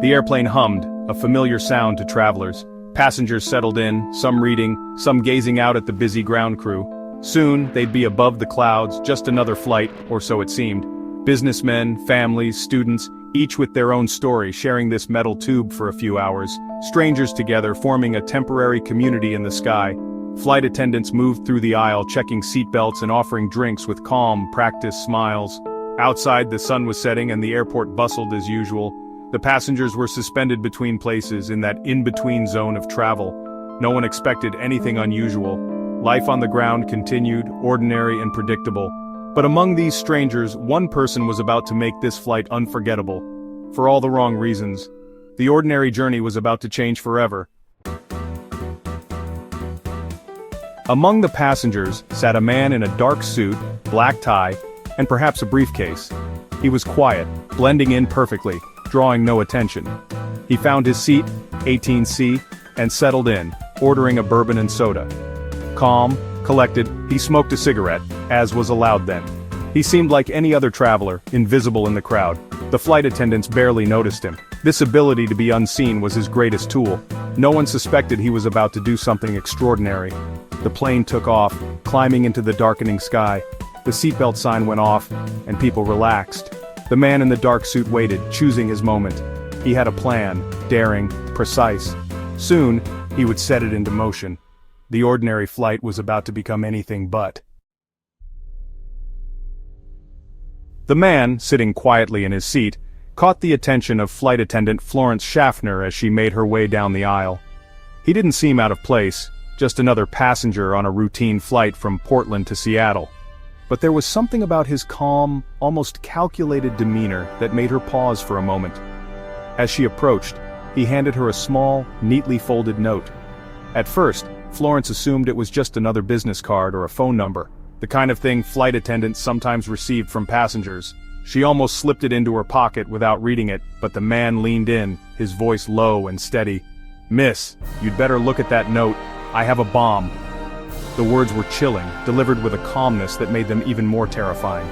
The airplane hummed, a familiar sound to travelers. Passengers settled in, some reading, some gazing out at the busy ground crew. Soon, they'd be above the clouds, just another flight, or so it seemed. Businessmen, families, students, each with their own story, sharing this metal tube for a few hours. Strangers together, forming a temporary community in the sky. Flight attendants moved through the aisle, checking seatbelts and offering drinks with calm, practiced smiles. Outside, the sun was setting and the airport bustled as usual. The passengers were suspended between places in that in-between zone of travel. No one expected anything unusual. Life on the ground continued, ordinary and predictable. But among these strangers, one person was about to make this flight unforgettable. For all the wrong reasons. The ordinary journey was about to change forever. Among the passengers sat a man in a dark suit, black tie, and perhaps a briefcase. He was quiet, blending in perfectly, drawing no attention. He found his seat, 18C, and settled in, ordering a bourbon and soda. Calm, collected, he smoked a cigarette, as was allowed then. He seemed like any other traveler, invisible in the crowd. The flight attendants barely noticed him. This ability to be unseen was his greatest tool. No one suspected he was about to do something extraordinary. The plane took off, climbing into the darkening sky. The seatbelt sign went off, and people relaxed. The man in the dark suit waited, choosing his moment. He had a plan, daring, precise. Soon, he would set it into motion. The ordinary flight was about to become anything but. The man, sitting quietly in his seat, caught the attention of flight attendant Florence Schaffner as she made her way down the aisle. He didn't seem out of place, just another passenger on a routine flight from Portland to Seattle. But there was something about his calm, almost calculated demeanor that made her pause for a moment. As she approached, he handed her a small, neatly folded note. At first, Florence assumed it was just another business card or a phone number, the kind of thing flight attendants sometimes received from passengers. She almost slipped it into her pocket without reading it, but the man leaned in, his voice low and steady. "Miss, you'd better look at that note. I have a bomb." The words were chilling, delivered with a calmness that made them even more terrifying.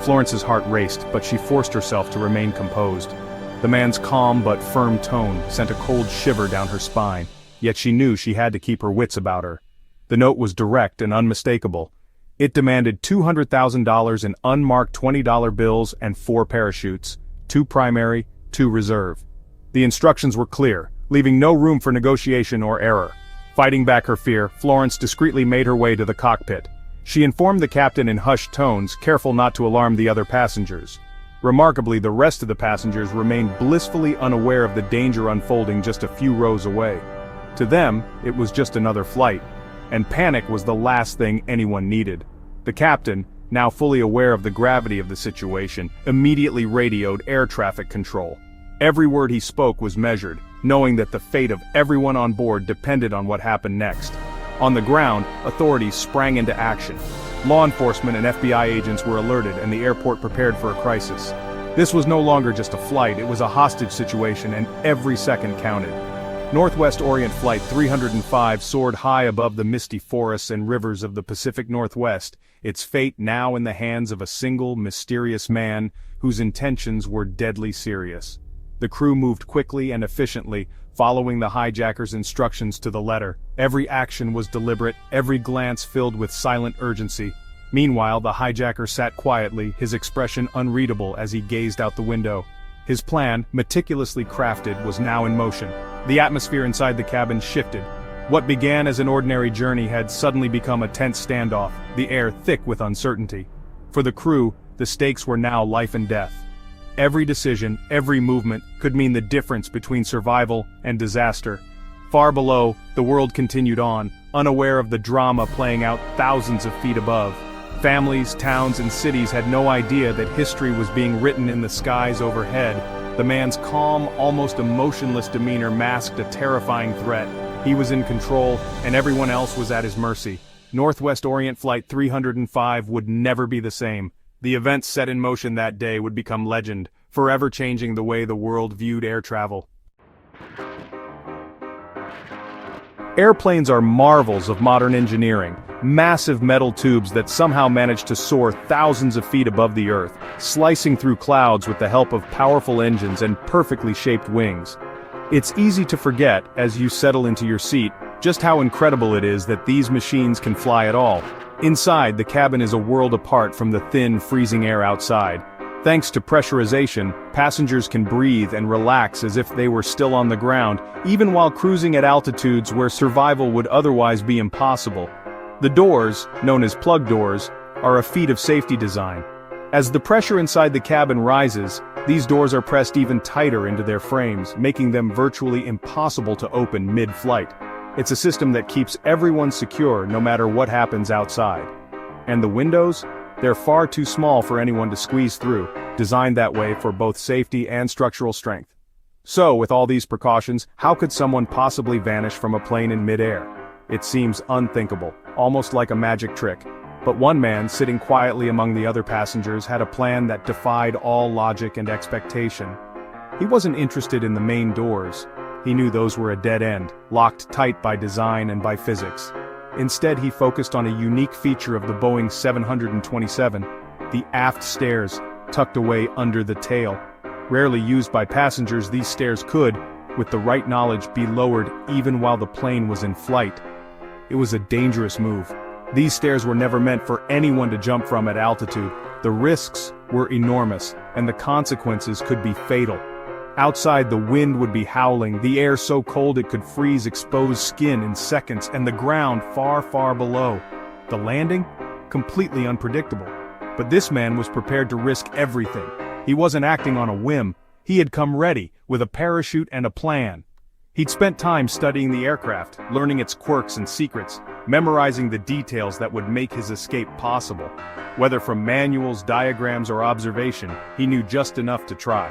Florence's heart raced, but she forced herself to remain composed. The man's calm but firm tone sent a cold shiver down her spine, yet she knew she had to keep her wits about her. The note was direct and unmistakable. It demanded $200,000 in unmarked $20 bills and 4 parachutes, 2 primary, 2 reserve. The instructions were clear, leaving no room for negotiation or error. Fighting back her fear, Florence discreetly made her way to the cockpit. She informed the captain in hushed tones, careful not to alarm the other passengers. Remarkably, the rest of the passengers remained blissfully unaware of the danger unfolding just a few rows away. To them, it was just another flight, and panic was the last thing anyone needed. The captain, now fully aware of the gravity of the situation, immediately radioed air traffic control. Every word he spoke was measured, knowing that the fate of everyone on board depended on what happened next. On the ground, authorities sprang into action. Law enforcement and FBI agents were alerted and the airport prepared for a crisis. This was no longer just a flight, it was a hostage situation and every second counted. Northwest Orient Flight 305 soared high above the misty forests and rivers of the Pacific Northwest, its fate now in the hands of a single, mysterious man whose intentions were deadly serious. The crew moved quickly and efficiently, following the hijacker's instructions to the letter. Every action was deliberate, every glance filled with silent urgency. Meanwhile, the hijacker sat quietly, his expression unreadable as he gazed out the window. His plan, meticulously crafted, was now in motion. The atmosphere inside the cabin shifted. What began as an ordinary journey had suddenly become a tense standoff, the air thick with uncertainty. For the crew, the stakes were now life and death. Every decision, every movement, could mean the difference between survival and disaster. Far below, the world continued on, unaware of the drama playing out thousands of feet above. Families, towns, and cities had no idea that history was being written in the skies overhead. The man's calm, almost emotionless demeanor masked a terrifying threat. He was in control, and everyone else was at his mercy. Northwest Orient Flight 305 would never be the same. The events set in motion that day would become legend, forever changing the way the world viewed air travel. Airplanes are marvels of modern engineering, Massive metal tubes that somehow managed to soar thousands of feet above the earth, slicing through clouds with the help of powerful engines and perfectly shaped wings. It's easy to forget, as you settle into your seat, just how incredible it is that these machines can fly at all. Inside, the cabin is a world apart from the thin, freezing air outside. Thanks to pressurization, passengers can breathe and relax as if they were still on the ground, even while cruising at altitudes where survival would otherwise be impossible. The doors, known as plug doors, are a feat of safety design. As the pressure inside the cabin rises, these doors are pressed even tighter into their frames, making them virtually impossible to open mid-flight. It's a system that keeps everyone secure no matter what happens outside. And the windows? They're far too small for anyone to squeeze through, designed that way for both safety and structural strength. So, with all these precautions, how could someone possibly vanish from a plane in mid-air? It seems unthinkable, almost like a magic trick. But one man, sitting quietly among the other passengers, had a plan that defied all logic and expectation. He wasn't interested in the main doors. He knew those were a dead end, locked tight by design and by physics. Instead, he focused on a unique feature of the Boeing 727, the aft stairs, tucked away under the tail. Rarely used by passengers, these stairs could, with the right knowledge, be lowered even while the plane was in flight. It was a dangerous move. These stairs were never meant for anyone to jump from at altitude. The risks were enormous, and the consequences could be fatal. Outside, the wind would be howling, the air so cold it could freeze exposed skin in seconds, and the ground far, far below. The landing? Completely unpredictable. But this man was prepared to risk everything. He wasn't acting on a whim. He had come ready, with a parachute and a plan. He'd spent time studying the aircraft, learning its quirks and secrets, memorizing the details that would make his escape possible. Whether from manuals, diagrams, or observation, he knew just enough to try.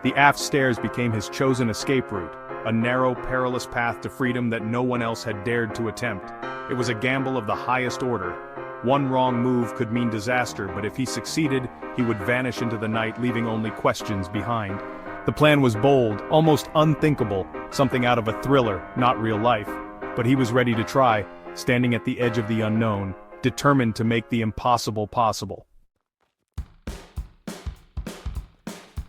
The aft stairs became his chosen escape route, a narrow, perilous path to freedom that no one else had dared to attempt. It was a gamble of the highest order. One wrong move could mean disaster, but if he succeeded, he would vanish into the night, leaving only questions behind. The plan was bold, almost unthinkable, something out of a thriller, not real life. But he was ready to try, standing at the edge of the unknown, determined to make the impossible possible.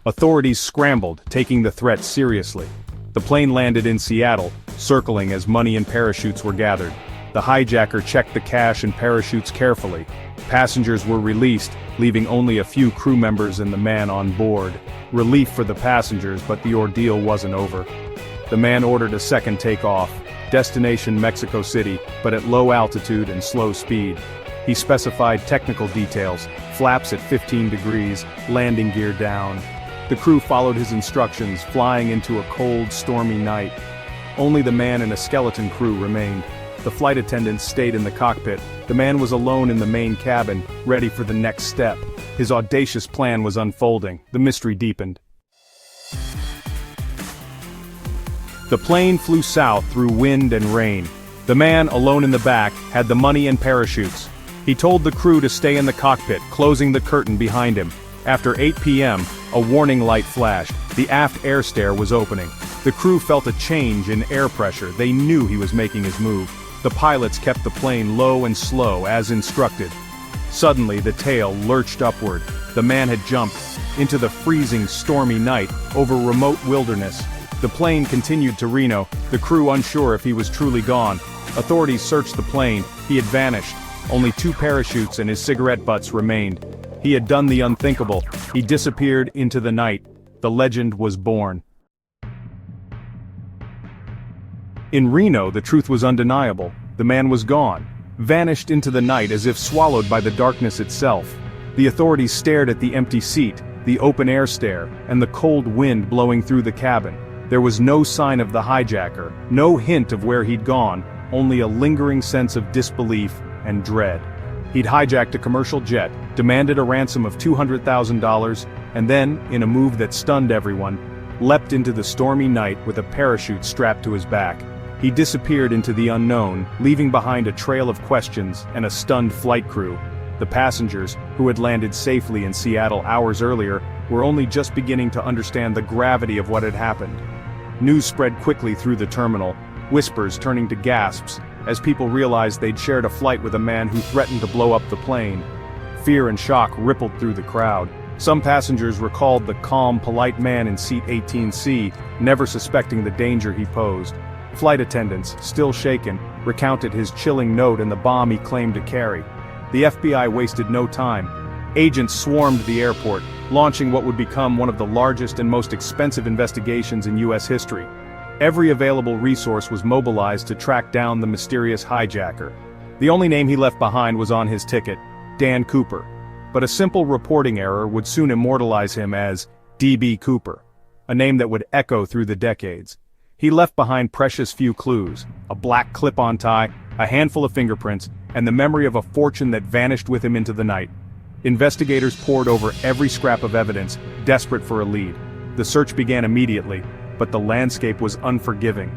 Authorities scrambled, taking the threat seriously. The plane landed in Seattle, circling as money and parachutes were gathered. The hijacker checked the cash and parachutes carefully. Passengers were released, leaving only a few crew members and the man on board. Relief for the passengers, but the ordeal wasn't over. The man ordered a second takeoff, destination Mexico City, but at low altitude and slow speed. He specified technical details, flaps at 15 degrees, landing gear down. The crew followed his instructions, flying into a cold, stormy night. Only the man and a skeleton crew remained. The flight attendants stayed in the cockpit. The man was alone in the main cabin, ready for the next step. His audacious plan was unfolding. The mystery deepened. The plane flew south through wind and rain. The man, alone in the back, had the money and parachutes. He told the crew to stay in the cockpit, closing the curtain behind him. After 8 p.m., a warning light flashed. The aft air stair was opening. The crew felt a change in air pressure. They knew he was making his move. The pilots kept the plane low and slow, as instructed. Suddenly, the tail lurched upward. The man had jumped into the freezing, stormy night, over remote wilderness. The plane continued to Reno, the crew unsure if he was truly gone. Authorities searched the plane. He had vanished. Only 2 parachutes and his cigarette butts remained. He had done the unthinkable. He disappeared into the night. The legend was born. In Reno, the truth was undeniable. The man was gone, vanished into the night as if swallowed by the darkness itself. The authorities stared at the empty seat, the open air stair, and the cold wind blowing through the cabin. There was no sign of the hijacker, no hint of where he'd gone, only a lingering sense of disbelief and dread. He'd hijacked a commercial jet, demanded a ransom of $200,000, and then, in a move that stunned everyone, leapt into the stormy night with a parachute strapped to his back. He disappeared into the unknown, leaving behind a trail of questions and a stunned flight crew. The passengers, who had landed safely in Seattle hours earlier, were only just beginning to understand the gravity of what had happened. News spread quickly through the terminal, whispers turning to gasps, as people realized they'd shared a flight with a man who threatened to blow up the plane. Fear and shock rippled through the crowd. Some passengers recalled the calm, polite man in seat 18C, never suspecting the danger he posed. Flight attendants, still shaken, recounted his chilling note and the bomb he claimed to carry. The FBI wasted no time. Agents swarmed the airport, launching what would become one of the largest and most expensive investigations in U.S. history. Every available resource was mobilized to track down the mysterious hijacker. The only name he left behind was on his ticket: Dan Cooper. But a simple reporting error would soon immortalize him as D.B. Cooper, a name that would echo through the decades. He left behind precious few clues: a black clip-on tie, a handful of fingerprints, and the memory of a fortune that vanished with him into the night. Investigators pored over every scrap of evidence, desperate for a lead. The search began immediately, but the landscape was unforgiving.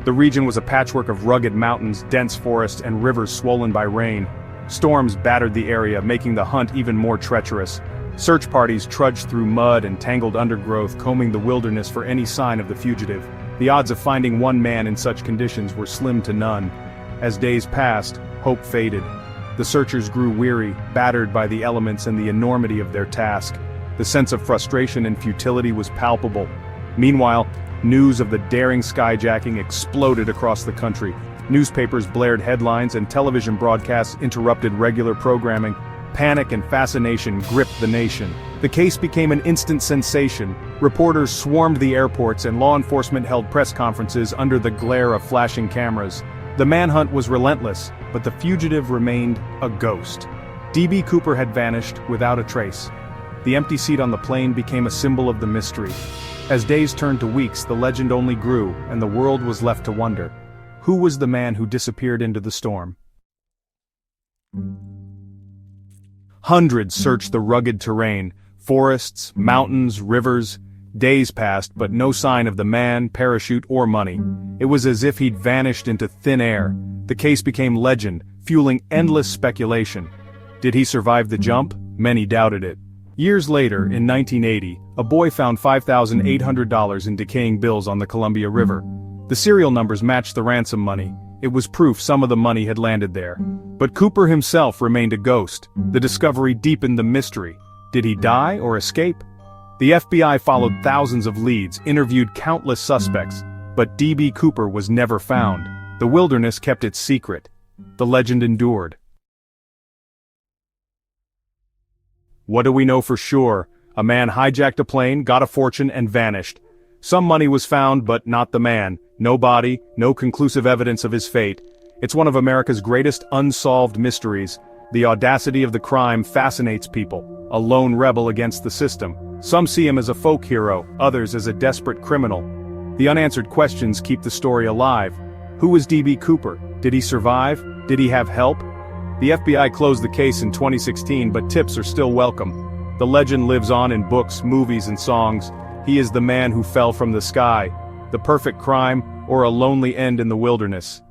The region was a patchwork of rugged mountains, dense forests, and rivers swollen by rain. Storms battered the area, making the hunt even more treacherous. Search parties trudged through mud and tangled undergrowth, combing the wilderness for any sign of the fugitive. The odds of finding one man in such conditions were slim to none. As days passed, hope faded. The searchers grew weary, battered by the elements and the enormity of their task. The sense of frustration and futility was palpable. Meanwhile, news of the daring skyjacking exploded across the country. Newspapers blared headlines and television broadcasts interrupted regular programming. Panic and fascination gripped the nation. The case became an instant sensation. Reporters swarmed the airports and law enforcement held press conferences under the glare of flashing cameras. The manhunt was relentless, but the fugitive remained a ghost. D.B. Cooper had vanished without a trace. The empty seat on the plane became a symbol of the mystery. As days turned to weeks, the legend only grew, and the world was left to wonder. Who was the man who disappeared into the storm? Hundreds searched the rugged terrain, forests, mountains, rivers. Days passed, but no sign of the man, parachute, or money. It was as if he'd vanished into thin air. The case became legend, fueling endless speculation. Did he survive the jump? Many doubted it. Years later, in 1980, a boy found $5,800 in decaying bills on the Columbia River. The serial numbers matched the ransom money. It was proof some of the money had landed there. But Cooper himself remained a ghost. The discovery deepened the mystery. Did he die or escape? The FBI followed thousands of leads, interviewed countless suspects, but D.B. Cooper was never found. The wilderness kept its secret. The legend endured. What do we know for sure? A man hijacked a plane, got a fortune, and vanished. Some money was found, but not the man. No body, no conclusive evidence of his fate. It's one of America's greatest unsolved mysteries. The audacity of the crime fascinates people. A lone rebel against the system. Some see him as a folk hero, others as a desperate criminal. The unanswered questions keep the story alive. Who was D.B. Cooper? Did he survive? Did he have help? The FBI closed the case in 2016, but tips are still welcome. The legend lives on in books, movies, and songs. He is the man who fell from the sky. The perfect crime, or a lonely end in the wilderness.